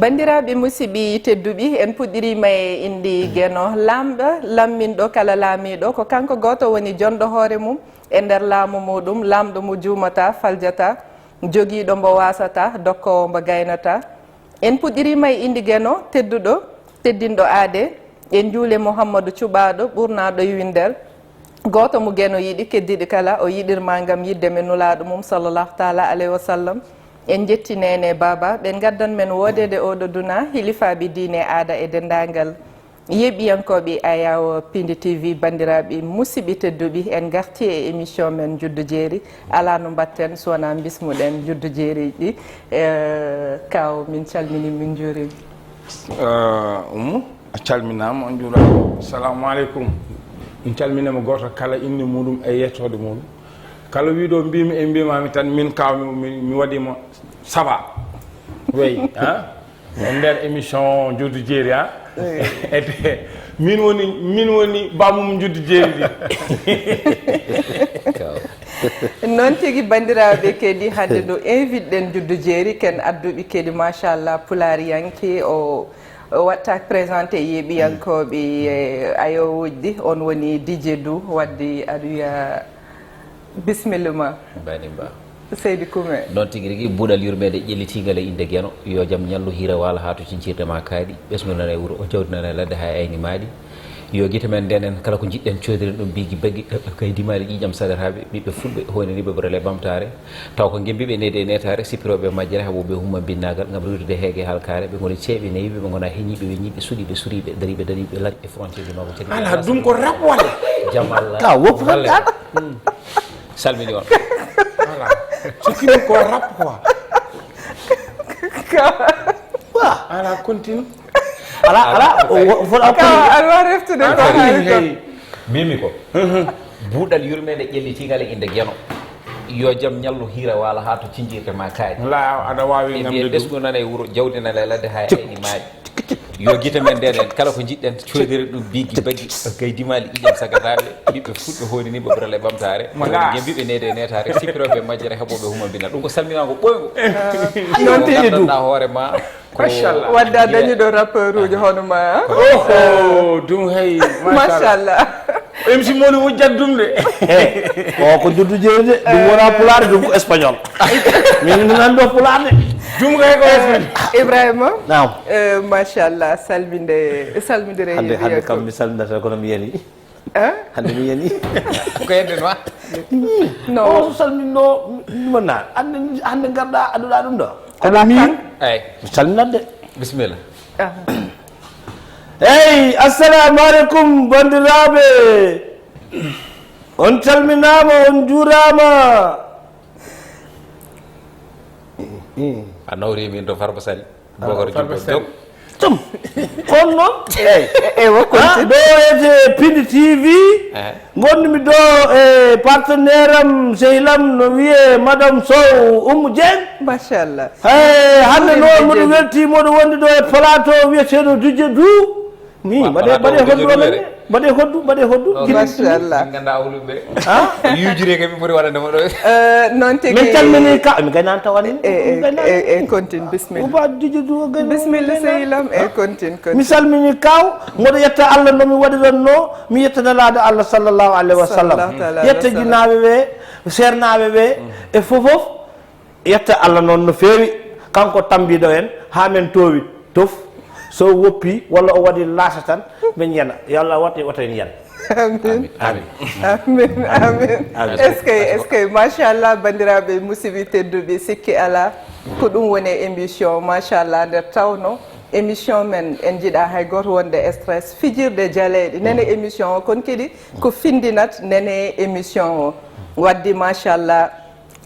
bandiraɓe musidɓe tedduɓe en puɗɗirima e indi gueno lamɗo lamminɗo kala laamiɗo ko kanko goto woni jonɗo hoore mum e nder laamu muɗum lamɗo mo juumata faljata joguiɗo mbo wasata dokkowo mbo gaynata en puɗɗirima e indi gueno tedduɗo teddinɗo aade en juule Mouhamadou Cuɓaɗo ɓurnaɗo yiwindel goto mo gueno yiiɗi keddiɗi kala o yiɗirma gam yidde men nulaɗo mum sallllahu taala alayhi wa sallam en jetti nene baba ɓen gaddan men wodede oɗo duna hilifaɓe diine aada e dendagal yeɓiyankoɓe Ayaw Pindi TV bandiraɓe musidɓe tedduɓe en garti e émission men juddu jeeri ala no mbatten so wona bismuɗen juddu jeeri ɗi kaw min calmini min juurima a calminama on juurama assalamu aleykum min calminama goto kala inde muɗum e yettode muɗum kala wiɗo mbimi e mbimami tan min kawmi mi waɗima saba weyi e nder émission juddu jeeri ede min woni bamum juddu jeeri ɗi noon tigui bandiraɓe kadi hande ɗo invite ɗen juddu jeeri ken adduɓe kadi machallah pulariyanke o watta présenté yeeɓiyankoɓe ayowoji ɗi on woni DJ Dou wadde aɗa wiya bisimilla ma banimba seydi Koumé noon tigui rigui buuɗal yurmede ƴellitigal e inde gueno yo jaam ñallu hiira wala ha to cincirde ma kaaɗi ɓesgunan e wuuro o jawdinana e ladde ha ayni maaɗi yo guite men ndenen kala ko jiɗɗen coodiren ɗum bigui bagui kaydimali ƴiƴam sagataɓe ɓiɓɓe fulɓe hoynaniɓe ɓorele ɓamtare taw ko gembiɓe nede e netare sippiroɓe majjere haɓoɓe humma binnagal gam rewtude heegue halkare ɓe goni ceeɓe newiɓe ɓe gona heñiɓe weñiɓe suuɗiɓe suriɓe dariɓe dariɓe laaj e frontiére ji mako ala ɗum ko rap walla jaam Allah ka woppuɗa salmini on voilà sokkimi ko rap quoi ala continue ala aɗa reftude ko haali ko mimi ko buuɗal yurmede ƴellitigal e inde gueno yo jaam ñallu hiira wala ha to cincirde ma kaaɗi la aɗa wawi gamde ɓesgu nana e wuuro jawdinana e ladde ha ayni maaɗi yo guite men ndenen kala ko jiɗɗen coodire ɗum bigui bagui kaydimali ƴiƴam sagataɓe ɓiɓɓe fulɓe hoynaniɓe ɓorele ɓamtare gembiɓe nede e netare sippiroɓe majjere haɓoɓe huma bina ɗum ko salminago ɓoygo noon tigi Dou gandanɗa hoorema machallah wadda dañiɗo rappeur uji honoma oho ɗum hey machallah MC Moni wujjat ɗum de o ko juddu jeeri de ɗum wona pulaar ɗum ko espagnol min nanɗo pulaar de ɗum kay ko Ibrahima nam machallah salmidire hande kam mi salminata kono mi yani hande mi yani ko yeddenma o so salminno ɗumana hande garɗa aɗuɗa ɗum ɗo ala min eyyi mi salminat de bisimilla eyyi assalamu aleykum bandiraɓe on calminama on juurama a nawri min to Farba Sali Bokar Jumbo tum on noon ɗo wiyete Pindi TV gonmi ɗo e partenaire am sehilam no wiye madame Sow Oumou Dieng machallah hande noon moɗo weltimoɗo wonde ɗo e plateau wiyeteɗo DJ Dou ni mbaɗe hoddu machallah ganda awluɓe yujire kam mi ɓuuri waɗandema ɗo noon tigui min calmini ka mi gaynani tawani e continue bisimilla uba DJ Dou bisimilla sehilam e continue mi salmini kaw mboɗo yetta Allah no mi waɗiranno mi yetta nelaɗo Allah sallllahu alayhi wa sallam yetta jinnaɓe ɓe sernaɓe ɓe e fofof yetta Allah noon no feewi kanko tambiɗo en ha men towi tof so woppi walla o waɗi laasa tan min yana yo Allah watte oto en yan amin est ce que machallah bandiraɓe musidɓe tedduɓe sikki ala ko ɗum woni émission machallah nder tawno émission men en jiiɗa hay goto wonde stress fijirde jaleɗe nene émission o kono kadi ko findinat nene émission o wadde machallah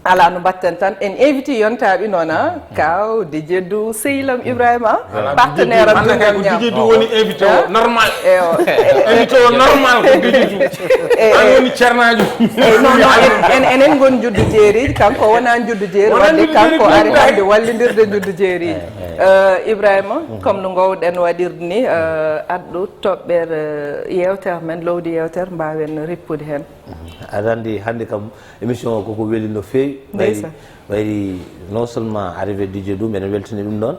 ala no mbatten tan en invité yontaɓe noon kaw DJ Dou Sehilam Ibrahima partenaire am DJ Dou woni invité o normal invité o normal ko DJ Dou an woni ceernajo non enen gon juddu jeeri kanko wona juddu jeeri wadde kanko ari hande wallidirde juddu jeeri Ibrahima comme no gowɗen waɗirde ni adɗo toɓɓere yewtere men lowdi yewtere mbawen rippude hen aɗa anndi hannde kam émission o koko weli no feewi wayri non seulement arrivé DJ Doum ene weltini ɗum ɗon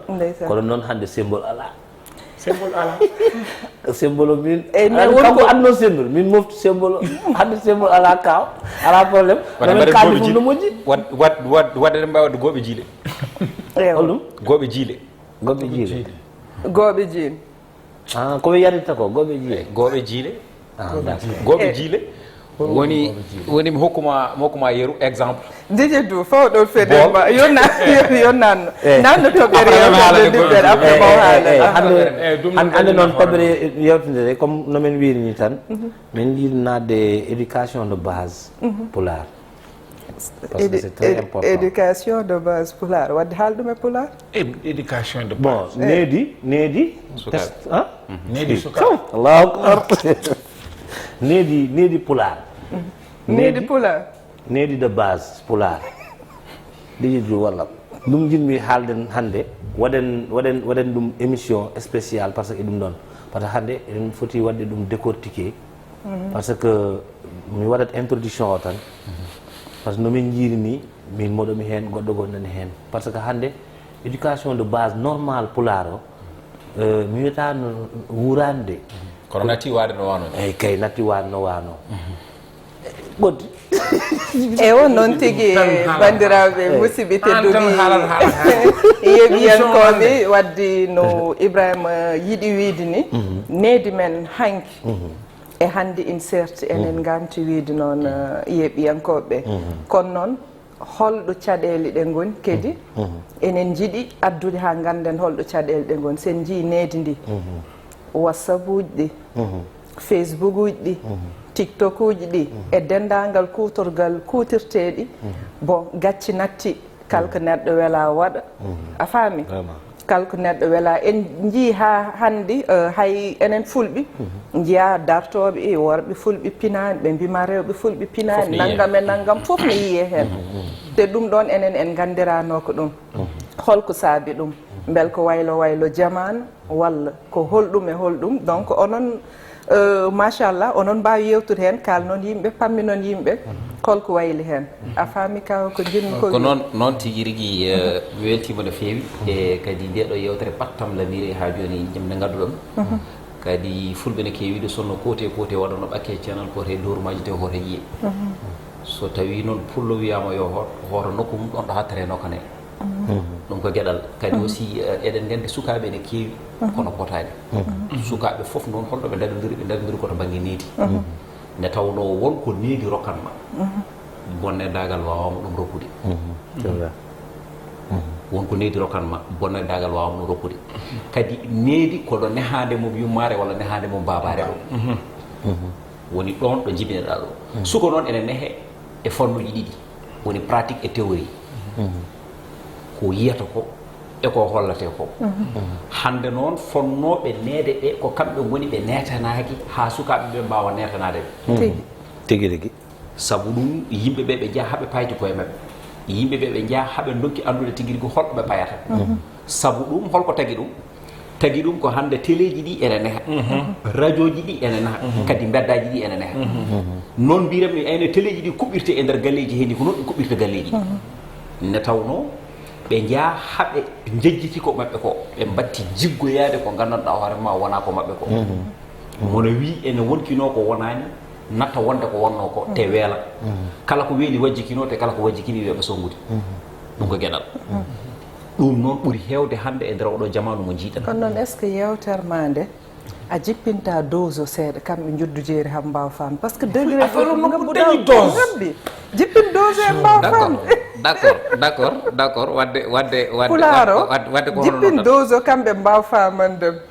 kono noon hannde symbole alaa symbole o min kanko anno symbole min mofti symbole hannde symbole ala kaw ala probléme nomen kaldi fof no moƴƴi waɗɗe mbawi wadde gooɓe jiile holɗum gooɓe jiile gooɓe jiile koɓe yaritta ko gooɓe jiile gooɓe jiile woni mi hokkuma yeru exemple DJ Doum fawɗol feɗema yonnanno nanno toɓɓere yewtede après mo hannde noon toɓɓere yewtidere comme nomin wirini tan min yiɗi nadde éducation de base Pulaar parce que c'est très important éducation de base Pulaar wadde haalɗum e Pulaar éducation de bon needi sukaɓe allahu akbar needi Pulaar needi Pulaar needi de base Pulaar DJ Doum walla ɗum jinmi haalden hannde waɗen ɗum émission spéciale par ce que ɗum ɗon par ce que hannde eɗen foti waɗde ɗum décortiqué par ce que mi waɗat introduction o tan par ce que nomin jiiri ni min moɗomi heen goɗɗo goɗɗo nani heen par ce que hannde éducation de base normal Pulaar o mi wiyata no wurande kono natti waade no wano eyyi kay natti waade no wano ɓoddi e on noon tigui bandiraɓe musidɓe tedduɓe yeɓiyankoɓe waddi no Ibrahima yiiɗi wiide ni needi men hanki e hannde in certi enen ganti wiide noon yeɓiyankoɓe kono noon holɗo caɗele ɗe goni kadi enen jiiɗi addude ha ganden holɗo caɗele ɗe goni sen jii needi ndi WhatsApp uji ɗi Facebook uji ɗi TikTok uji ɗi e dendagal kutorgal kutirteɗi bon gacci natti kalko neɗɗo weela waɗa a faami kalko neɗɗo weela en jii ha hannde hay enen fulɓe jiya dartoɓe e worɓe fulɓe pinani ɓe mbima rewɓe fulɓe pinani naggam e naggam fof ne yiye hen te ɗum ɗon enen en gandirano ko ɗum holko saabi ɗum bel ko waylo jamanu walla ko holɗum e holɗum donc onon machallah onon mbawi yewtude hen kalnon yimɓe pamminon yimɓe holko wayli hen a faami kaw ko jinmi ko noon tigui rigui mi weltima no fewi e kadi ndeɗo yewtere battam lamiri ha joni jamde gadduɗon kadi fulɓe ne kewiɗo sonno kote waɗano ɓakke channel kote dowrumaji te hoto yiye so tawi noon pullo wiyama yo hoto nokku mum ɗon ɗo hattere nokane ɗum ko gueɗal kadi aussi eɗen gandi sukaɓe ene kewi kono potani sukaɓe foof noon holɗo ɓe daɗodiri koto banggue needi nde tawno wonko needi rokkanma bonne dagal wawama ɗum rokkude wonko needi rokkanma bonne dagal wawama ɗum rokkude kadi needi koɗo nehade mum yummare walla nehade mum babare ɗo woni ɗon ɗo jibineɗa ɗo suka noon ene nehe e fannuji ɗiɗi woni pratique et théorie ko yiyata ko eko hollate ko hande noon fonnoɓe neede ɓe ko kamɓe goni ɓe netanaki ha sukaɓe ɓe mbawa netanade ɓe tigui rigui saabu ɗum yimɓeɓe ɓe jaa haaɓe payde koye mabɓe yimɓeɓe ɓe jaa haaɓe dokki andude tigui rigui holɓe ɓe payata saabu ɗum holko tagui ɗum ko hande téléji ɗi ene neha radio ji ɗi ene neha kadi beddaji ɗi ene neha noon mbirami ayno téléji ɗi kuɓɓirte e nder galleji hendi ko noon ɗi kuɓɓirta galleji ɗi ne tawno ɓe jaa haaɓe jejjiti ko maɓɓe ko ɓe batti jiggoyade ko gandanɗa hoorema wona ko maɓɓe ko mono wi ene wonkino ko wonani natta wonde ko wonno ko te weela kala ko weeli wajjikino te kala ko wajjikini wiyaɓe songude ɗum ko gueɗal ɗum noon ɓuuri hewde hande e nder oɗo jamanu mo jiiɗen kono noon est ce que yewtere ma nde a jippinta dose o seeɗa kamɓe juddu jeeri ham mbawa famde par ce que degré gabbi jippin dose e mbawa famde d'accord wadde pulaar o jippin dose o kamɓe mbawa famande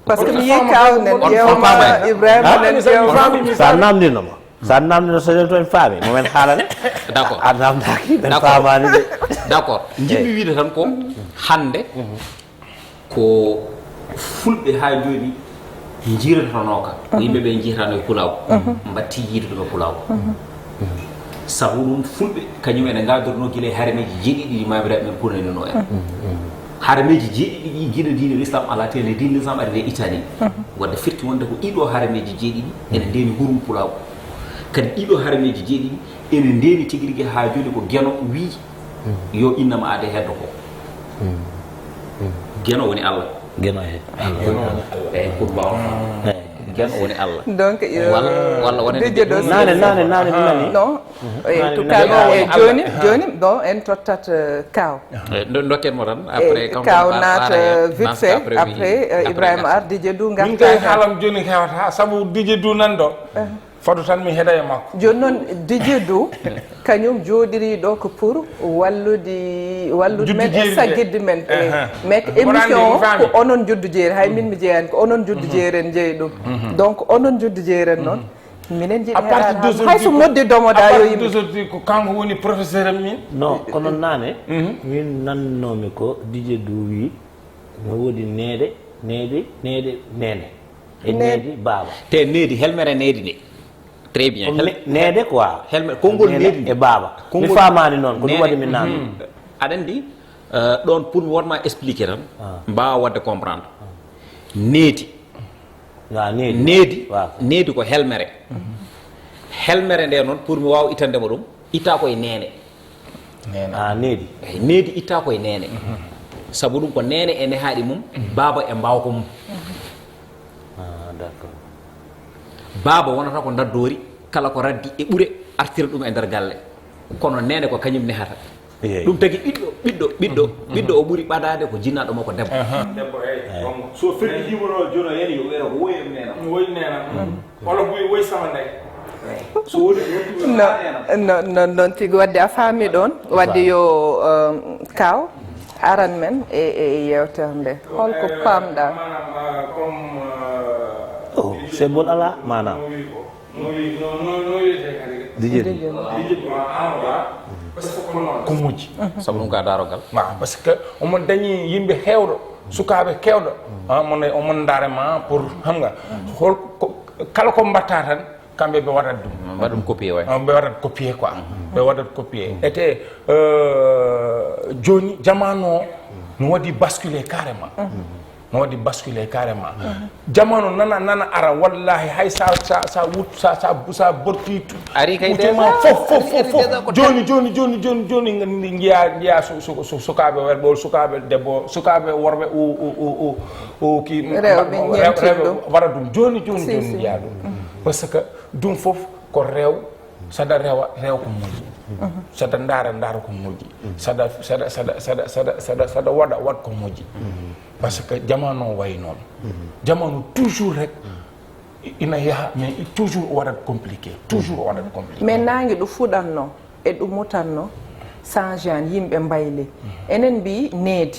par ce que mi yi kawnen ƴewma Ibrahima nen ƴewma sa namdinoma sa namdino soɗen toon faami momen haalane d'accord a namdaki ɓen famani de d'accord jiɗmi wiide tan ko hande ko fulɓe ha joni jiiratanoka yimɓeɓe jiiratano e pulaw batti yiide ɗum e pulaw sabu ɗum fulɓe kañum ene gadorno guila e harameji jeeɗiɗi mamiraɓe men punanino en harameji jeeɗiɗi ɗi guiɗo diine l'islam ala te ene diine l'islam ari nde Italie wadde firti wonde ko ɗiɗo harameji jeeɗiɗi ene ndeni hurum pulaw kadi ɗiɗo harameji jeeɗiɗi ene ndeeni tigi rigui ha joni ko gueno wi yo innama ade heddo ko gueno woni Allah gueno he eyyi pour mbawa gueno woni Allah donc walla wonde nane nani non en tout cas joni bon en tottat kaw dokken mo tan après kaw naata vite fait après Ibrahima ar Dj Dou min kay haalam joni hewata saabu Dj Dou nan ɗo fadu tan mi heeɗa e makko joni noon Dj Dou kañum jooɗiri ɗo ko pour wallude men e saggidde men mais ko émission ko onon juddu jeeri hay min mi jeeyani ko onon juddu jeeri en jeeyi ɗum donc onon juddu jeeri en noon minen jiiɗi hay so modde domoɗa yo yimɓe d'aujourd'hui ko kanko woni professeur am min non kono nane min nannomi ko Dj Dou wi no woodi nene e needi baaba te needi helmere needi nde très bien neede quoi helmere konngol needi e baaba mi famani noon ko ɗum waɗi min nanno aɗa andi ɗon pour mi wonma expliquer tan mbawa wadde comprendre needi needi ko helmere helmere nde noon pour mi wawa ittandema ɗum itta koye nene needi eyi needi itta koye nene sabu ɗum ko nene e nehaaɗi mum baaba e mbawko mum d'accord baaba wonata ko daddori kala ko raddi e ɓuure artira ɗum e nder galle kono nene ko kañum nehata ɗum tagi ɓiɗɗo o ɓuuri ɓadade ko jinnaɗo makko debbo so fertijimono jono yani yo wera ko woyi nena woyi nena wala buy woyi sama ndey so woni non tigi wadde a faami ɗon wadde yo kaw aran men e yewtere nde holko pamɗa c'est bon ala manam ko moƴƴi sabu ɗum ka darogal par ce que omon dañi yimɓe hewɗo sukaɓe kewɗo omon darema pour xam nga hol kala ko mbatta tan kamɓe ɓe waɗat ɗum mbaɗum copié way ɓe waɗat copié quoi ɓe waɗat copié ete joni jamanu o no waɗi basculé carrément no waɗi basculé carrément jamanu nana ara wallahi hay sa botti ari kay fof joni jiya sukaɓe werɓe sukaɓe debbo sukaɓe worɓe o ki rewɓe waɗa ɗum joni jiya ɗum par ce que ɗum fof ko rew saɗa rew ko moƴƴi saɗa ndaara ko moƴƴi saɗa waɗa ko moƴƴi par ce que jamanu o wayi noon jamanu toujours rek ina yaha mais toujours o waɗat compliqué mais nangue ɗo fuɗatno e ɗum mutanno change an yimɓe mbayle enen mbi needi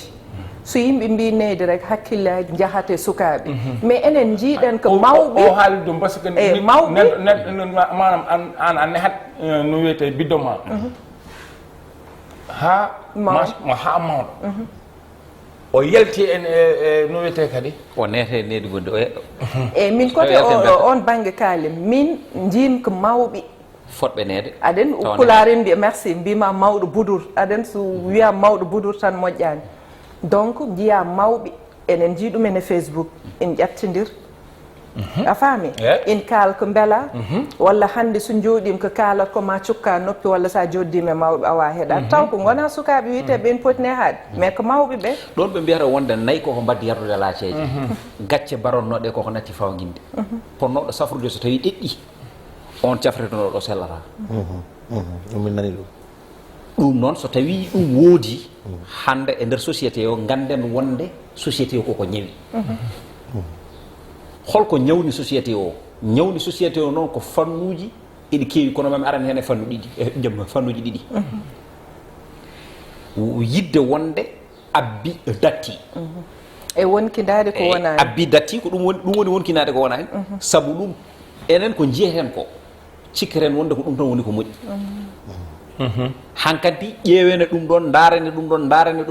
so yimɓe mbi needi rek hakkillaji jahate sukaɓe mais enen jiiɗen ko mawɓe o haali ɗum par ce que mawɓe manam an a nehat no wiyete biddo ma ha mawɗo o yalti en no wiyete kadi o nete needi gonɗi o eyyi min kote on banggue kaalen min jiim ko mawɓe fotɓe neede aɗen pulaaren mbiya merci mbima mawɗo budur aɗen so wiya mawɗo budur tan moƴƴani donc jiya mawɓe enen jiiɗumen e Facebook en ƴattidir a faami in kaal ko beela walla hande so jooɗima ko kaalat ko ma cukka noppi walla sa joddima e mawɓe awa heeɗade taw ko gona sukaɓe wiiteɓe en poti nehaade mais ko mawɓe ɓe ɗon ɓe mbiyata wonde nayyi koko mbaddi yardude laaceji gacce baronnoɗe koko natti fawguinde ponnoɗo safrude so tawi ɗeɗɗi on cafretonoɗo sellata min nani ɗum noon so tawi ɗum woodi hande e nder société o ganden wonde société o koko ñawi holko ñawni société o noon ko fannuji eɗi keewi kono mami arani hen e fannu ɗiɗi fannuji ɗiɗi yidde wonde abbi datti e wonkidade ko wona abbi datti ko ɗum woni wonkinade ko wona hen saabu ɗum enen ko jiyeten ko cikkiren wonde ko ɗum tan woni ko moƴƴi hankadi ƴeewene ɗum ɗon daarene ɗum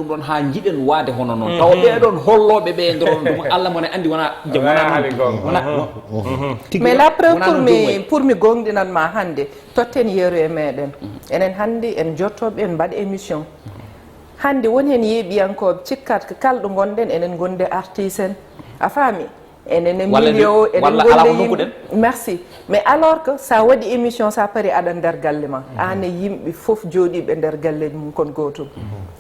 ɗon ha jiɗen waade hono noon tawa ɓeɗon holloɓe ɓe e nder on ɗum Allah mone andi wona mais la preuve pour mi gonɗinanma hande totten yeeru e meɗen enen hande en jottoɓe en mbaɗa émission hande woni hen yeeɓiyankoɓe cikkat ko kalɗo gonɗen enen gonde artiste en a faami enen million enen merci mais alors que sa waɗi émission sa pari aɗa nder galle ma an e yimɓe fof jooɗiɓe nder galleji mum kon gotum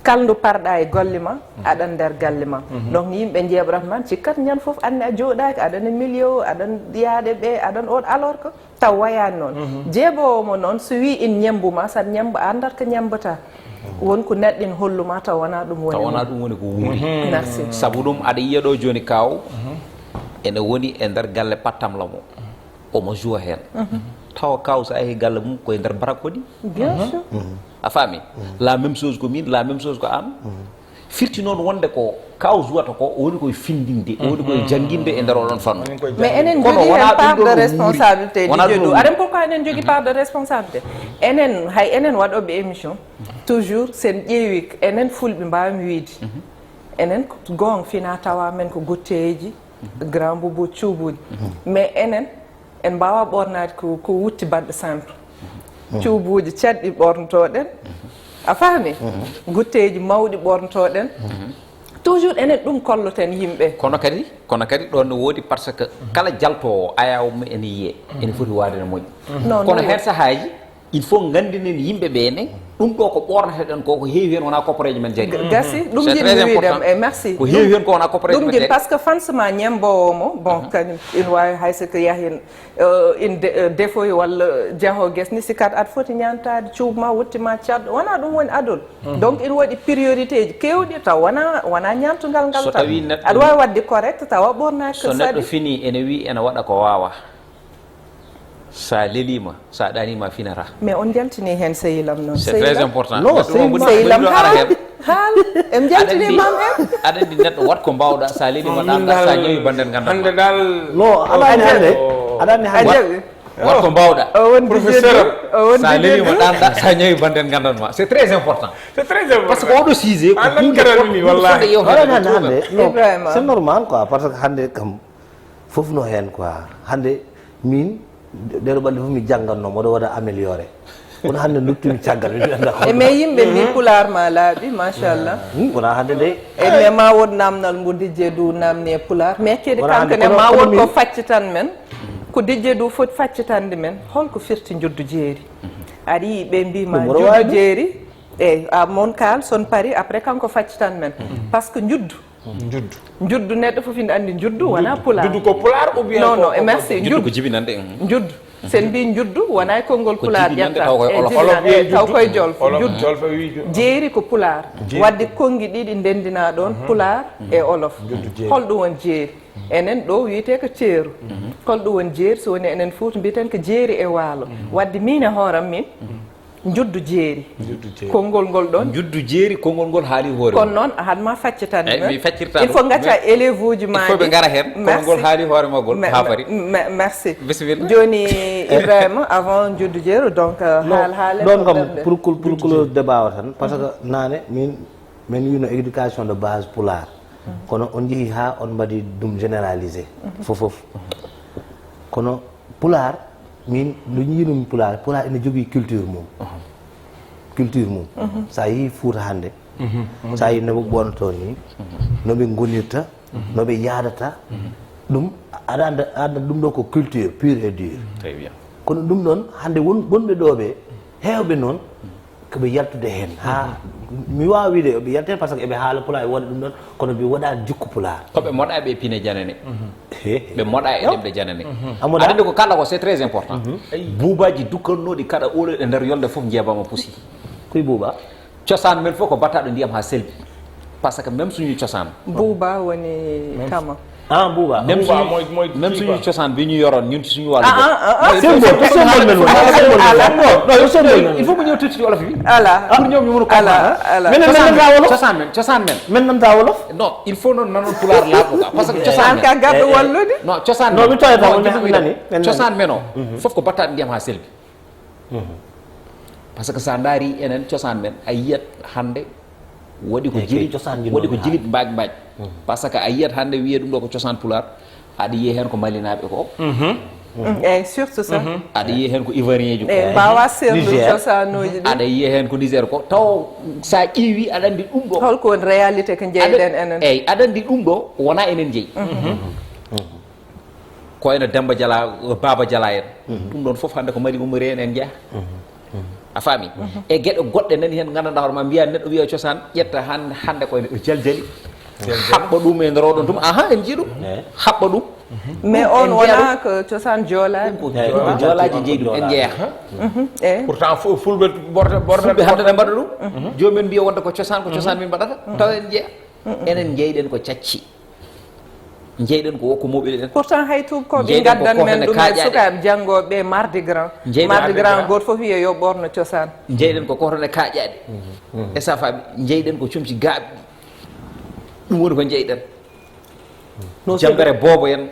kalndu parɗa e golle ma aɗa nder galle ma donc yimɓe jeeɓrat man cikkat ñan fof anne a jooɗaki aɗana million aɗan yaaɗe ɓe aɗan on alors que taw wayani noon jeeɓowomo noon so wi in ñembuma saɗa ñemba a andat ko ñembata wonko neɗɗo ina holluma taw wona ɗum woni ko wuuri merci saabu ɗum aɗa yiya ɗo joni kaw ene woni e nder galle pattamla mo omo joua hen tawa kaw so ayi galle mum koye nder barak hoɗi bien sûr a faami la même chose ko min la même chose ko an firti noon wonde ko kaw jouata ko o woni koye findinde o woni koye jangguinde e nder oɗon fannu mais enen jogui hen part de responsabilité ɗiɗo aɗen pourquoi enen jogui part de responsabilité enen hay enen waɗoɓe émission toujours sen ƴeewi enen fulɓe mbawmi wiide enen gon fina tawa men ko gotteji grand boubou cuubuji mais enen en mbawa ɓornade ko wutti badɗe simple cuubuji cadɗi ɓornotoɗen a faami gutteji mawɗi ɓornotoɗen toujours enen ɗum kolloten yimɓe kono kadi ɗon ne woodi par ce que kala jaltowo ayawmo ene yiye ene foti waade no moƴƴi kono hen sahaji il faut gandinen yimɓe ɓene ɗum ɗo ko ɓorneteɗen ko heewi hen wona koppareji men jaggi gasi ɗum jiɗmi wiidem e merci ko heewi hen ko wona koppareji men jaggi par ce que fansement ñembowomo bon kañum ina wawi hayso yahin in défaut walla jaaho guesni sikat aɗa foti ñantade cuubma wottima cadɗo wona ɗum woni adol donc ina waɗi priorité ji kewɗi taw wona ñamtugal ngal tan aɗa wawi wadde correct tawa ɓornaki so neɗɗo fini ene wi ene waɗa ko wawa sa lelima sa ɗanima finata mais on jaltini hen sehilam noon c'est très important sehilam haal en jaltinimam hen aɗa andi neɗɗo wat ko mbawɗa sa lelima ɗanɗa sa ñawi banden hande dal non aɗani hande wat ko mbawɗa professeur sa lelima ɗanɗa sa ñawi banden gandanma c'est très important c'est très important par ce que oɗo sujet ko hunde wallahi hande non c'est normal quoi parce que hande kam fof no hen quoi hande min ɗeɗo ɓalɗe fof mi jangganno moɗo waɗa amélioré kono hannde duttumi caggal mi anda mais yimɓe mbi pular ma laaɓi machallah wona hannde de e mais ma won namdal mbo dijje du namni e pular mais kedi kankane ma won ko faccitan men ko dijje du foti faccitande men holko firti juddu jeeri aɗa yii ɓe mbima juddu jeeri eyyi a mon kal son pari après kanko faccitan men par ce que juddu neɗɗo fof ine andi juddu wona pular juddu ko pular ou bien non merci juddu ko jibinande juddu sen mbi juddu wona e konngol pular ƴetta taw koye jolfo juddu jeeri ko pular wadde kongi ɗiɗi ndendina ɗon pular e olof holɗum woni jeeri enen ɗo wiyete ko ceeru holɗum woni jeeri so woni enen fouta mbiyeten ko jeeri e waalo wadde min e hooram min juddu jeeri konngol ngol ɗon juddu jeeri konngol ngol haali hoore kono noon hadma faccitande mi faccirta il faut gacca élève uji ma il faut ɓe gara hen konngol ngol haali hoore magol ha fari merci bisimilla joni Ibrahima avant juddu jeeri donc haale ɗon kam pour kolo débat o tan par ce que nane min wino éducation de base pular kono on jeehi ha on mbaɗi ɗum généralisé fofof kono pular min no yinumi pular ene jogui culture mum sa yeehi Fouta hande sa yeehi noɓe ɓonnoto ni noɓe gonirta noɓe yadata ɗum aɗa anda ɗum ɗo ko culture pure et dure kono ɗum ɗon hande wonɓe ɗo ɓe hewɓe noon koɓe yaltude hen ha mi wawa wiide ɓe yalta hen par ce que eɓe haala pular e wonde ɗum ɗon kono ɓe waɗa jikku pular koɓe moɗa ɓe pine janane ɓe moɗa e ɗemɗe janane aɗa andi ko kalɗa ko c'est très important buubaji dukkannoɗi kaɗa ɓooloɗe e nder yolde foof jeebama puusi koye buuba cosaan men fof ko battaɗo ndiyam ha selbi par ce que même suñu cosaan buuba woni tama buuba même suñu cosaan bi ñu yoroon ñun ci suñu wàllu il faut mu ñëw tuuti ci wolof bi pour ñoom ñu mën a comprendre cosaan men namta wolof non il faut noon nanon pulaar laaɓo ka par ce que cosaan ka garɗo wallude non cosaan non mi toyata cosaan men o fof ko battaɗo ndiyam ha selbi par ce que sa daari enen cosaan men a yiyat hande waɗi ko jilit mbaaj par ce que a yiyat hande wiye ɗum ɗo ko cosaan pular aɗa yiye hen ko malinaɓe ko eyyi surtout ça aɗa yiye hen ko ivoirien ji ko mbawa serdu cosanuji ɗi aɗa yiye hen ko Niger ko taw sa ƴiiwi aɗa andi ɗum ɗo holko woni réalité ko jeyɗen enen eyyi aɗa andi ɗum ɗo wona enen jeeyi ko ene Demba Jala Baba Jala en ɗum ɗon fof hannde ko mari umori en jeeya a faami e gueɗe goɗɗe nani hen gandanɗa hoore ma mbiya neɗɗo wiya cosaan ƴetta hannde koye jaljali haɓɓa ɗum e nder oɗon tum en jii ɗum haɓɓa ɗum mais on wona ko cosaan joolaji joolaji jeeyi ɗum en jeeya pourtant fulɓe borɗe hannde ne mbaɗa ɗum jomumen mbiya wonde ko cosaan min mbaɗata taw en jeeya enen jeyɗen ko cacci jeyɗen ko wokko moɓile ɗen pourtant hay tubakoɓe gaddan men ɗum e sukaɓe janggoɓe mardi grand goto foof wiya yo ɓorno cosaan jeyɗen ko kotone kaaƴaɗe e safaɓe jeyɗen ko comci gaaɓi ɗum woni ko jeyɗen jambere boobo en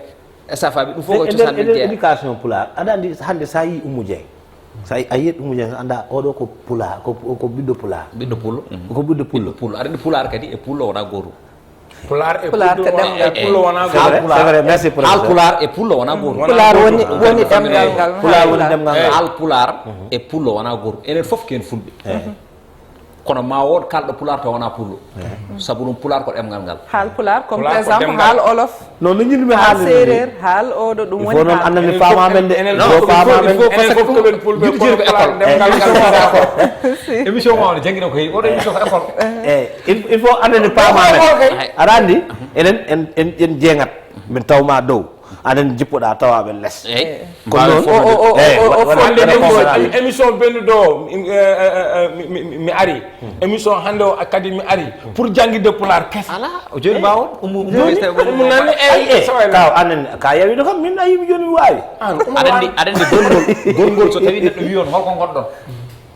e safaɓe ɗum fof ko cosaan men jeeya éducation pulaar aɗa andi hannde sa yi Oumou Dieng a yiyat Oumou Dieng anda oɗo ko pulaar ko ɓiɗɗo pulaar ɓiɗɗo pullo ko ɓiɗɗo pullo aɗa andi pulaar kadi e pullo wona gotum Pulaar e pullo wona Alpulaar e pullo wona gotum pulaar woni ɗemgal ngal pulaar woni ɗemgal ngal Alpulaar e pullo wona gotum enen fof ken fulɓe kono ma won kalɗo pulaar to wona pullo sabu ɗum pulaar ko ɗemgal ngal haal pulaar comme par exemple haal olof non no jiɗmi haal séréer haal oɗo ɗum woni noon annani famamen de fof koɓen fulɓe émission ma wone jangguino ko heewi oɗo émission ko école il faut annani famamen aɗa andi en jeengat min tawma dow aɗen jippoɗa tawaɓe less ko noon émission bennuɗo mi ari émission hannde o kadi mi ari pour jangguide pulaar kese ala joni mbawon umu nani taw anen ka yawiɗo kam min a yimi joni mi wawi aɗandi gongol so tawi neɗɗo wi on holko gonɗon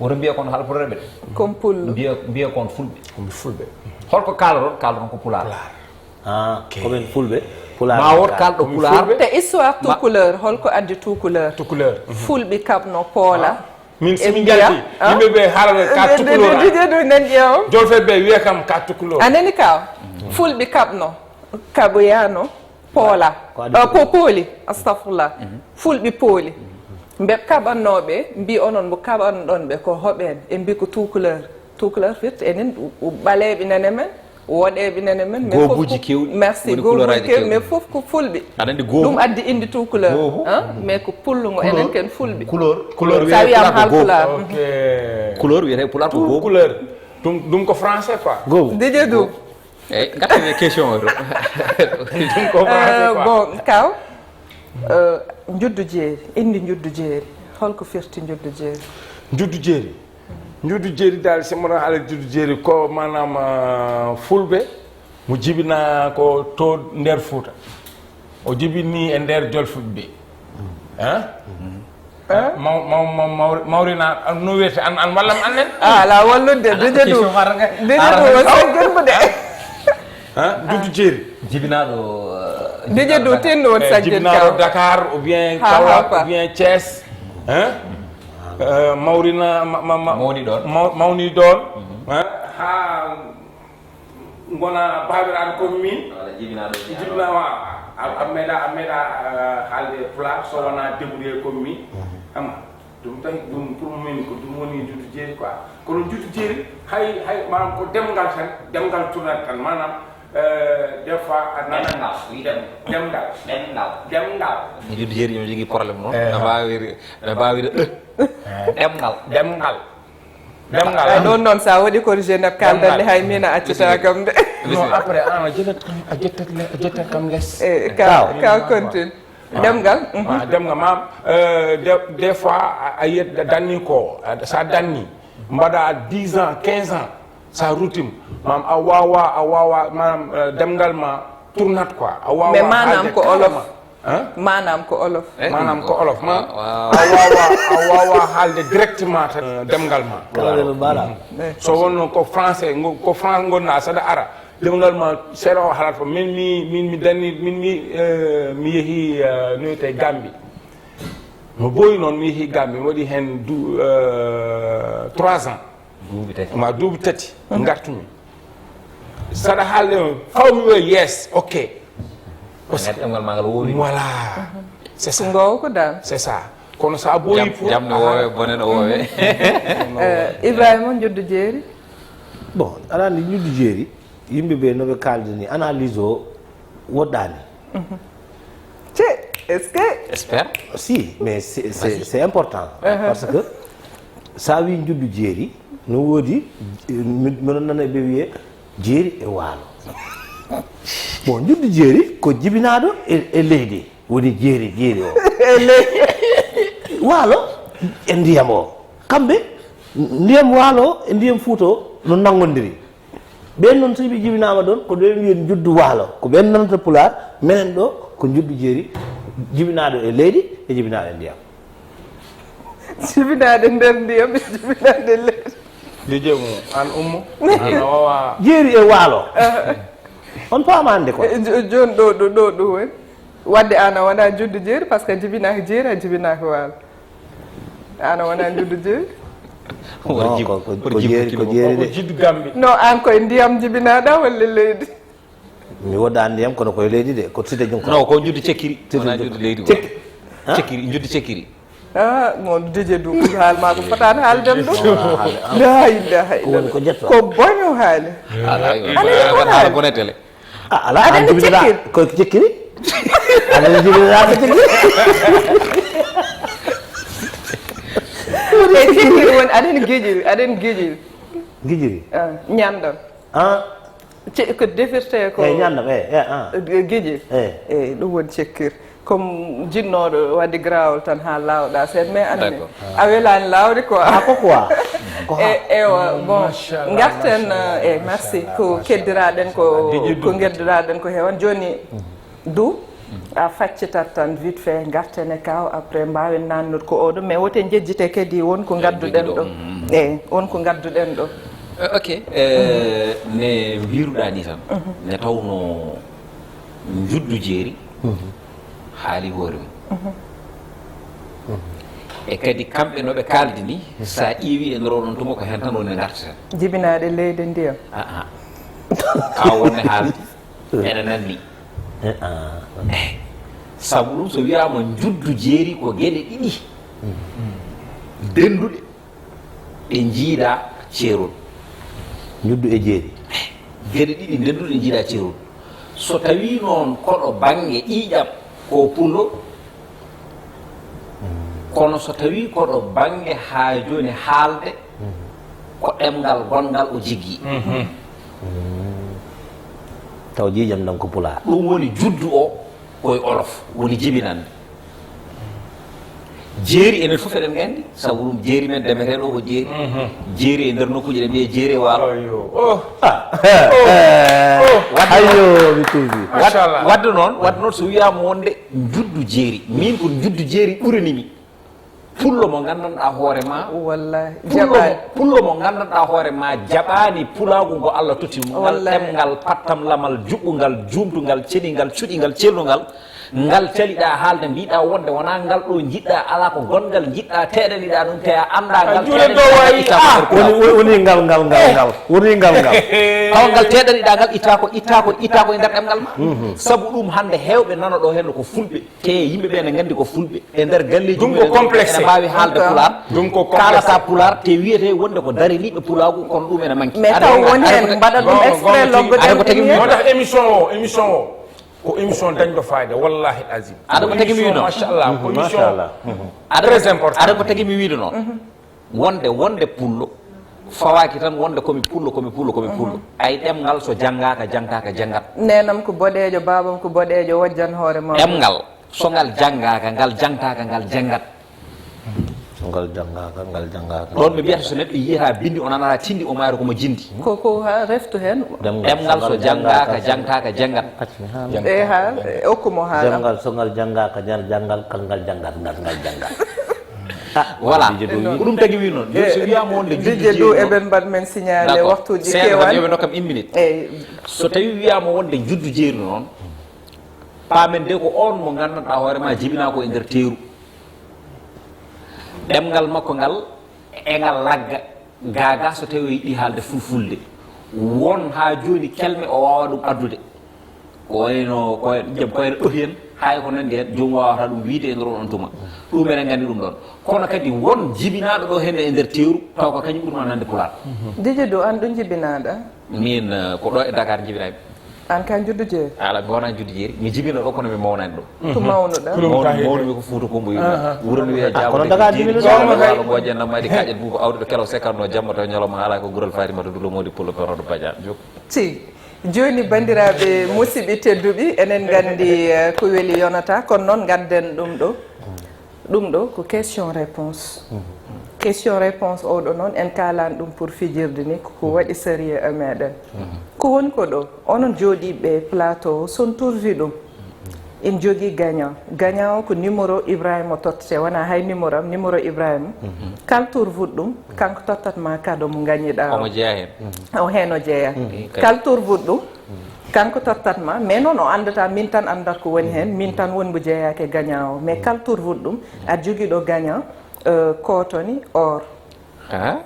woto mbiya kon halpulaar ɓe comme pullo mbiya kon fulɓe holko kalaton ko pulaar komin fulɓe ma wot kalɗo pulaar te histoire tout couleur holko addi tout couleur fulɓe kabno poola min simi jalti yimɓe ɓe haalata ka tukulor nen ƴeew jolfe ɓe wiya kam ka tukulor anani kaw fulɓe kabno kaɓoyano poola pooli astahfirullah fulɓe pooli mbeɓe kaɓannoɓe mbi onon mo kaɓanɗon ɓe ko hoɓen e mbi ko tout couleur firti enen ɓaleɓe nene men woɗeɓe nene men gobuji kewɗi merci gobuji kewɗi mais fof ko fulɓe aɗandi ɗum addi indi tout couleur mais ko pullugo enen ken fulɓe couleur sa wiyama haal pulaar couleur wiyete pulaar ko gobu couleur ɗum ko français quoi dije ɗum eyyi gattane question o to ɗum ko français quoi bon kaw juddu jeeri indi juddu jeeri holko firti juddu jeeri juddu jeeri dal simono haala juddu jeeri ko manam fulɓe mo jibina ko to nder Fouta o jibini e nder Jolfuɓe mawrina no wiyete an wallam annen ala wallude dije ɗum o sagguinmo de juddu jeeri jibinaɗo dije ɗum tinno won sagguin jibinaɗo Dakar ou bien Kaolack ou bien Thiès mawrina mawni ɗon ha gona babiraɗo comme min jibinaɗo a meeɗa haalde pulaar so wona débrouillé comme min ama ɗum tawi ɗum pour min ko ɗum woni juddu jeeri quoi kono juddu jeeri hay manam ko demgal tan demgal tournat tan manam des fois a nana demgal juddu jeeri ñoom jogui probléme noon ne mbawide demgal ɗon noon sa waɗi corrigé nab kaldande hay min a accata kam de non après a jettat kam less ka continue demgal demgal mam des fois a yiyat danni ko sa danni mbaɗa 10 ans 15 ans sa routine mam a wawa manam demgal ma tournat quoi a wawa mais manam ko olof manam ko olof ma a wawa haalde directement tan demgal ma so wonno ko français gonna saɗa ara demgal ma seeɗa o haalata min mi danni mi yeehi no wiyete Gambie no boyi noon mi yeehi Gambie mi waɗi hen 3 ans ma duuɓi tati gartumi saɗa haalde fawmi wiya yes ok ɗemgal ma ngal wowi voilà c'est ça ngowo ko dal c'est ça kono sa boyi pour jamne wowe bonen o wowe Ibrahima juddu jeeri bon aɗa andi juddu jeeri yimɓe ɓe noɓe kaldi ni analyse o woɗɗani est-ce que espère si mais c'est important parce que sa wi juddu jeeri no woodi miɗon nana ɓe wiye jeeri e waalo bon juddu jeeri ko jibinaɗo e leydi woni jeeri o waalo e ndiyam o kamɓe ndiyam waalo e ndiyam Fuuta o no nangodiri ɓen noon so ɓe jibinama ɗon ko ɗo wiyen juddu waalo ko ɓen nanata Pulaar minen ɗo ko juddu jeeri jibinaɗo e leydi e jibinaɗo e ndiyam jibinaɗe nder ndiyam e jibinaɗe leydi DJ mo an ummo an wawa jeeri e waalo on paamande ko joni ɗo woni wadde an a wona juddu jeeri par ce que jibinaki jeeri a jibinaki waalo an a wona juddu jeeri ko jeeri de jiddu gambi non an koye ndiyam jibinaɗa walla leydi mi woɗɗa ndiyam kono koye leydi de ko side jum non ko juddu cekkiri wona juddu leydi ko cekkiri juddu cekkiri mon dije du ko haalma ko fotani haaldem ɗo la ilaha illallah ko jetto ko boño haali ala bonetele ala aɗa jibinaɗa cekkiri ko cekkiri aɗa jibinaɗa ko cekkiri e cekkiri woni aɗen gueƴiri guijiri ñandam ko defirte ko ñandam gueƴi eyyi ɗum woni cekkiri comme jinnoɗo wadde grawol tan ha lawɗa seeɗa mais andi a welani lawde quoi ko quoi ewa bon garten merci ko keddiraɗen ko gueddiraɗen ko heewan joni du a faccitat tan vite fait garten e kaw après mbawen nannude ko oɗo mais wote jejjite kadi wonko gadduɗen ɗo eyyi wonko gadduɗen ɗo ok ne mbiruɗa ni tan ne tawno juddu jeeri haali hoore mum e kadi kamɓe noɓe kaldi ni sa ƴeewi e nder oɗon tuma ko hen tan woni garteten jibinaɗe leydi ndiyam ka wonne haaldi ene nanni sabu ɗum so wiyama juddu jeeri ko gueɗe ɗiɗi denduɗe ɗe jiiɗa ceerol juddu e jeeri gueɗe ɗiɗi denduɗe ɗe jiiɗa ceerol so tawi noon koɗo banggue ƴiƴam ko pullo kono so tawi koɗo banggue ha joni haalde ko ɗemgal gongal o jigui taw jiijam ɗam ko Pulaar ɗum woni juddu o koye olof woni jibinande jeeri enen fof eɗen gandi sabu ɗum jeeri men demeteɗo ko jeeri jeeri e nder nokkuji ɗe mbiye jeeri e waalo ayo mi tuubi wadde noon so wiyama wonde juddu jeeri min ko juddu jeeri ɓuranimi pullo mo gandanɗa hoore ma wallahi pullo mo gandanɗa hoore ma jaɓani pulagu ngo Allah totimo ngal ɗemgal pattam lamal juɓɓugal jumtugal ceɗigal cuɗigal cellugal ngal caliɗa haalde mbiɗa wonde wona ngal ɗo jiɗɗa ala ko gongal jiɗɗa teɗaniɗa ɗum te a anda ngal woni ngal woni ngal tawa ngal teɗaniɗa ngal itta ko e nder ɗemgal ma saabu ɗum hande hewɓe nana ɗo henno ko fulɓe te yimɓeɓe ne gandi ko fulɓe e nder galleji ɗum ko complexe ene mbawi haalde pular ɗum ko kalata pular te wiyete wonde ko dariniɓe pulagu kono ɗum ene manki mais taw woni hen mbaɗa ɗum extrait loggo motax émission o ko émission dañɗo fayda wallahi azim aɗa ko tagui mi wiino machallah ko émission très important aɗa ko tagui mi wiide noon wonde pullo fawaki tan wonde komi pullo ay ɗemgal so janggaka janggat nenam ko boɗejo babam ko boɗejo wojjan hoore ma ɗemgal so ngal janggaka ngal jangtaka ngal janggat ngal janggaka ɗon ɓe mbiyata so neɗɗo yiyata bindi o nanata tindi o maari komo jindi ko ha reftu hen ɗemgal so janggaka jangtaka janggat e ha okkumo haala ɗemgal so ngal janggaka janggal kalngal janggat ngal janggat voilà ko ɗum tagui wi noon so wiyama wonde dije ɗo eɓen mbaɗ men signalé waktuji kewayoɓe nokkam 1 minute eyyi so tawi wiyama wonde juddu jeeri noon paamen de ko on mo gandanɗa hoore ma jibina ko e nder teeru ɗemgal makko ngal e ngal lagga gaga so tawi o yiɗi haalde fulfulde won ha joni kelme o wawa ɗum addude ko wayno koyene ɗo hen hay ko nandi hen jomum wawata ɗum wiide e nder on tuma ɗum enen gandi ɗum ɗon kono kadi won jibinaɗo ɗo hen e nder teeru taw ko kañum ɓurno nande Pulaar dije do an ɗo jibinaɗa min ko ɗo e Dakar jibinami an kan juddu jeeri ala mi wona juddu jeeri mi jibino ɗo kono mi mawnani ɗo to mawnuɗa mawni ko fuuta kombo yimɓe wuuro mi wiya kono daga jibino jaalo goje namadi kaƴet buko awde ɗo kelaw sekanno jamma taw ñalawma ala ko gural fatimata dulo modi pullo perodo badiane ci joni bandiraɓe musidɓe tedduɓe enen gandi ko weeli yonata kono noon gadden ɗum ɗo ko question réponse question réponse oɗo noon en kalani ɗum pour fijirde ni ko waɗi sérieux e meɗen ko woni ko ɗo onon jooɗiɓe plateau son turvi ɗum en jogui gagnant o ko numéro Ibrahima tottete wona hay numéro am numéro Ibrahima kal tour vuɗɗum kanko tottatma cadeau mo gagniɗa omo jeeya hen o hen o jeeya kal tour vuɗɗum kanko tottatma mais noon o andata min tan andat ko woni hen min tan woni mo jeeyake gagnant o mais kal tour vuɗɗum aɗa jogui ɗo gagnant kotoni or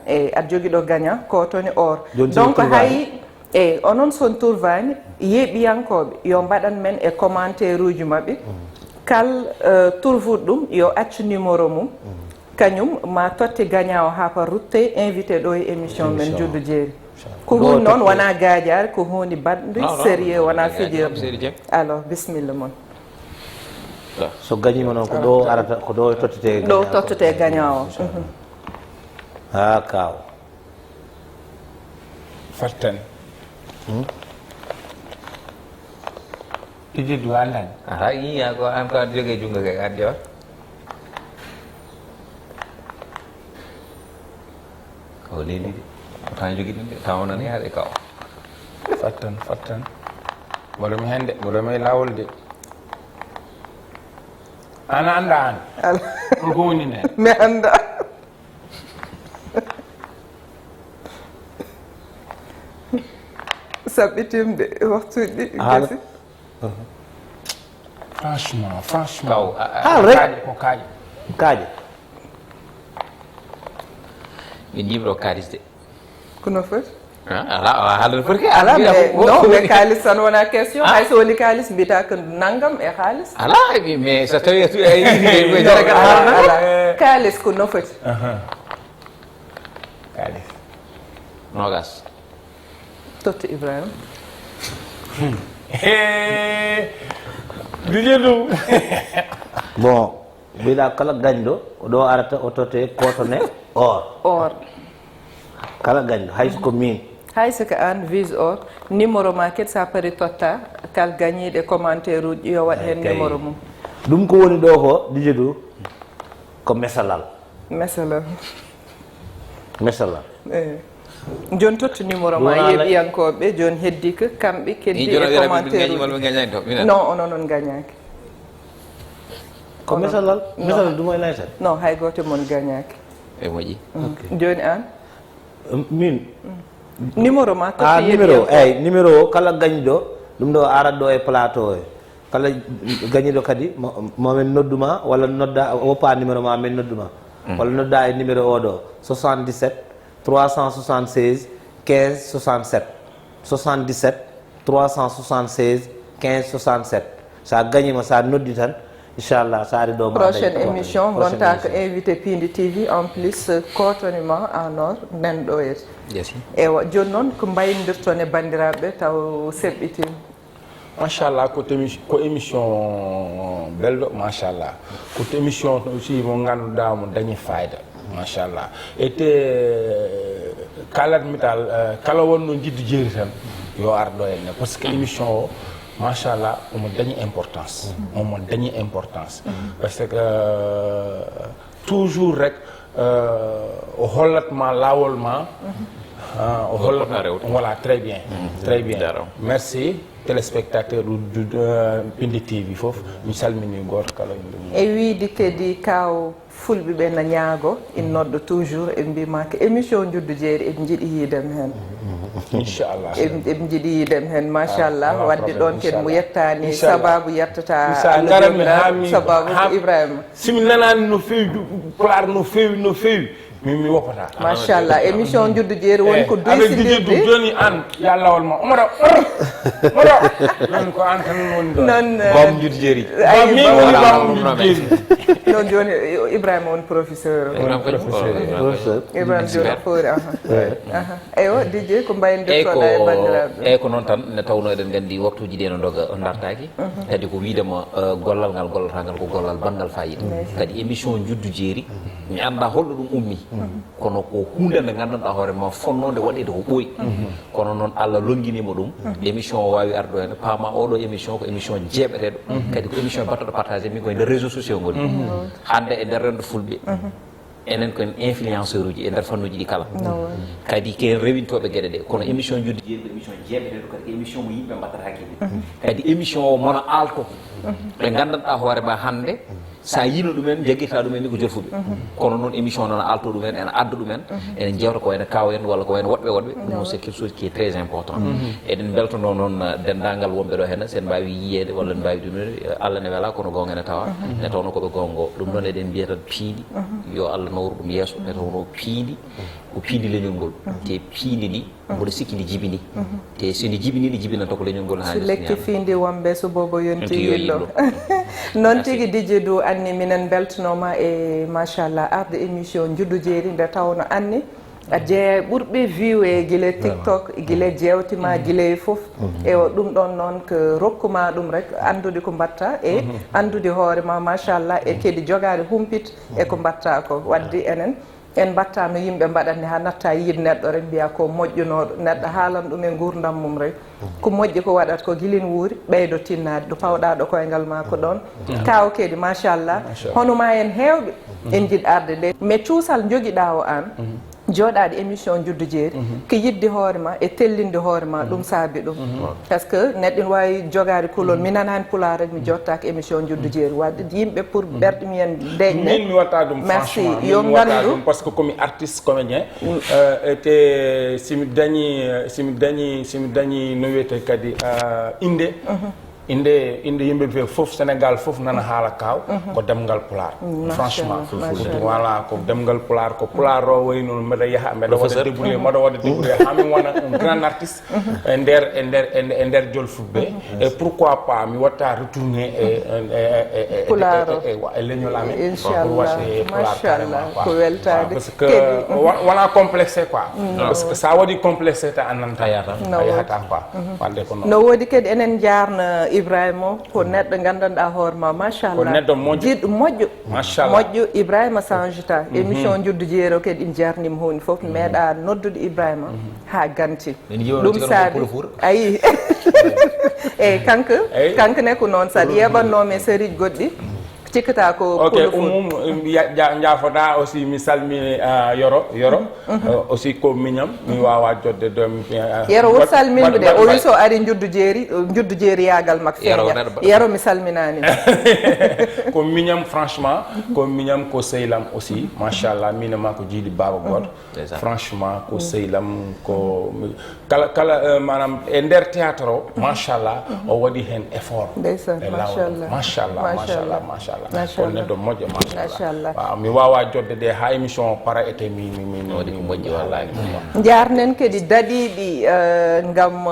eyyi aɗa jogui ɗo gagnant kotoni or donc hay eyyi onon son turvani yeeɓiyankoɓe yo mbaɗan men e commentaire uji mabɓe kal turvuɗo ɗum yo accu numéro mum kañum ma totte gagnant o ha par rutte invité ɗo e émission men juddu jeeri ko hunde noon wona gaadiare ko hunde baɗde sérieux wona fijirde alors bisimilla moon so gagnima noon ko ɗo arata ko ɗo tottete gagnant o ha kaw fatten ididu andani ara yiya ko an ko aɗa jogui junggo kay adde wa kaw leydi de tan jogui ɗum de tawnani haade kaw fatten mboɗomi hende mboɗomi lawol de ana anda an ɗum ko woni nen mi anda saɓɓitimde waktuji ɗi gasi franchement kaw haal rek ko kaaƴe kaaƴe min jimɗo kalis de kono foti ala haalano foti ala non mais kalis tan wona question hay so woni kalis mbiyata ko naggam e haalis ala mais so tawi yiɗi jaragal haalana kalis ko nofoti kalis nogas totti Ibrahima dije ɗum bon mbiɗa kala gañɗo ɗo arata o totte kotone or kala gañɗo hayso min hay siko an vise or numéro ma kadi sa paari totta kal gagniɗe commentaire uji yo waɗ hen numéro mum ɗum ko woni ɗo ko dije ɗo ko mesalal eyi joni totti numéro ma yeeɓiyankoɓe joni heddi ko kamɓe keddi e commentaire uji non onon noon gagnaki ko mesalal ɗum e laytat non hay goto moon gagnaki e moƴƴi joni an min numéro ma totti numéro eyyi numéro kala gañɗo ɗum ɗo arat ɗo e plateau e kala gañiɗo kadi momin nodduma walla nodda woppa numéro ma min nodduma walla nodda e numéro oɗo 77 376 15 67 77 376 15 67 sa gañima sa noddi tan inchallah sa ari ɗo prochaine émission gonta ko invité Pindi TV en plus cotoniment en or nen ɗo yete ewa joni noon ko mbaynodirton e bandiraɓe taw seɓɓitima machallah ko émission belɗo machallah ko émission aussi mo ganduɗa mo dañi fayida machallah ete kalatmital kala wonno jiddu jeeri tan yo ar ɗo henne par ce que émission o machallah omo dañi importance par ce que toujours rek o hollatma lawol ma o hollatma voilà très bien merci téléspectateur du Pindi TV fof mi salmini goto kala e wiide kadi kaw fulɓe ɓe na ñaago in nodɗo toujours e mbima ko émission juddu jeeri eɓe jiiɗi yiidem hen inchallah eɓe jiiɗi yiidem hen machallah wadde ɗon ken mo yettani sababu yettata garami sababu ko Ibrahima simi nanani no fewi pular no fewi mi woppata machallah émission juddu jeeri woni ko avec Didier Dou joni an ya lawol ma omoɗo non ko an tan woni ɗo non bam juddu jeeri mi woni bam juddu jeeri non joni Ibrahima woni professeur Ibrahima Diop foori eywa Didier ko mbaynodirtoɗa e bandiraɓe eyyi ko noon tan ne tawno eɗen gandi waktuji ɗi no doga dartaki kadi ko wiidema gollal ngal gollata ngal ko gollal bangal fayida kadi émission juddu jeeri mi anda holɗo ɗum ummi kono ko hunde nde gandanɗa hoore ma fonnode waɗede ko ɓooyi kono noon Allah longguinima ɗum émission o wawi ardo hen paama oɗo émission ko émission jeeɓeteɗo kadi ko émission battoɗo partagé min koye nder réseaux sociaux ngoni hande e nder rendo fulɓe enen koen influenceur uji e nder fannuji ɗi kala kadi ken rewintoɓe gueɗe ɗe kono émission juddu jeeri ko émission jeeɓeteɗo kadi ko émission mo yimɓe mbattata hakkille kadi émission o mona aalto ɓe gandanɗa hoore ma hande sa yino ɗumen jaggirta ɗumen ni ko jolfuɓe kono noon émission noon alto ɗumen ene adda ɗumen enen jewta ko wayno kaw en walla ko wayno woɗɓe ɗum c'est quelque chose qui est très important eɗen beltono noon dendagal wonɓe ɗo hen sen mbawi yiyede walla ne mbawi ɗumede Allah ne weela kono gonga ne tawa ne tawno koɓe gongo ɗum noon eɗen mbiya tan piiɗi yo Allah nawru ɗum yeeso ne tawno piiɗi ko piindi leñol ngol te piindi ɗi mboɗo sikki ndi jibini te so ndi jibini ɗi jibinanta ko leñol ngol so lekki fiindi wonɓe so bobo yonti yillo noon tigui Didier Dou anni minen beltanoma e machallah arde émission juddu jeeri nde tawno anni a jeeya ɓurɓe view e guila TikTok guila jewtima guila e foof e ɗum ɗon noon ko rokkuma ɗum rek andude ko mbatta e andude hoorema machallah e kadi jogade humpit e ko mbatta ko wadde enen en mbattano yimɓe mbaɗatni ha natta yiide neɗɗo rek mbiya ko moƴƴunoɗo neɗɗo haalan ɗum e gurdam mum rek ko moƴƴi ko waɗata ko guilin wuuri ɓeydo tinnade ɗo pawɗaɗo koyngal ma ko ɗon kaw kedi machallah honoma en hewɓe en jiiɗ arde nde mais cuusal joguiɗa o an jooɗaɗo émission juddu jeeri ko yidde hoorema e tellinde hoorema ɗum saabi ɗum par ce que neɗɗo ne wawi jogade kulol mi nanani pulaar rek mi jottaki émission juddu jeeri wadde yimɓe pour ɓerɗe mumen deƴne min mi watta ɗum merci yo gandu parce que komi artiste comédien te simi dañi no wiyete kadi inde yimɓe ɓe foof Sénégal foof nana haala kaw ko demgal pular franchement voilà ko demgal pular ko pular o way noon mbeɗa yaaha mbeɗa waɗa déboulé hamin wona un grand artiste e nder jolfuɓe et pourquoi pas mi watta retourné e leñol amen inchallah machallah ko weltade parce que wona complexé quoi parce que sa waɗi complexé ta annanta a yahata quoi wande ko no woodi kadi enen jarna Ibrahima ko neɗɗo gandanɗa hoorema machallah ko neɗɗo jiɗɗo moƴƴo machallah moƴƴo Ibrahima Sanjita émission juddu jeeri o kadi in jarnima hunde foof meeɗa noddude Ibrahima ha ganti ɗum saabi ayi eyyi kanko ne ko noon saɗa yeɓannoma e sériji goɗɗi cikkata ko ok jaafoɗa aussi mi salmini yoro aussi ko miñam mi wawa jodde do yero wot salminɓe de o wi so ari juddu jeeri yagal makko feeña yero mi salminani ko miñam franchement ko miñam ko sehlam aussi machallah minema ko jiiɗi baba goto franchement ko sehlam ko kala manam e nder théâtre o machallah o waɗi hen effort machallah ko neɗɗo moƴƴo machallah waaw mi wawa jodde de ha émission o para ete mi waɗi ko moƴƴi wallahi jarnen kadi daɗiɗi gam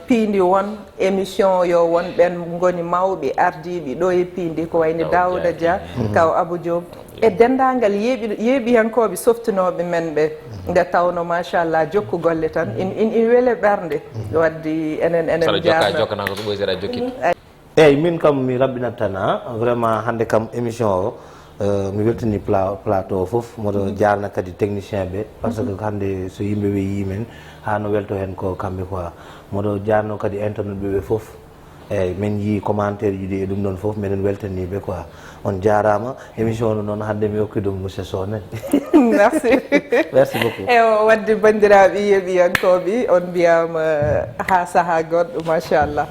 piindi won émission yo won ɓen goni mawɓe ardiɓe ɗo e piindi ko wayni Daouda Dia kaw Abou Diop e dendagal yeeɓiyankoɓe softinoɓe men ɓe nde tawno machallah jokku golle tan in weele ɓernde wadde enen jarna eyyi min kam mi raɓɓinat tan vraiment hande kam émission o mi weltani plateau o foof moɗo jarna kadi technicien ɓe par ce que hande so yimɓe ɓe yimen ha no welto hen ko kamɓe quoi moɗo jarno kadi internet ɓe foof eyyi min yi commentaire ji ɗi e ɗum ɗon foof miɗen weltaniɓe quoi on jarama émission no noon hande mi hokki ɗum monsieur Sow merci beaucoup e wadde bandiraɓe yeeɓiyankoɓe on mbiyama ha saaha goɗɗo machallah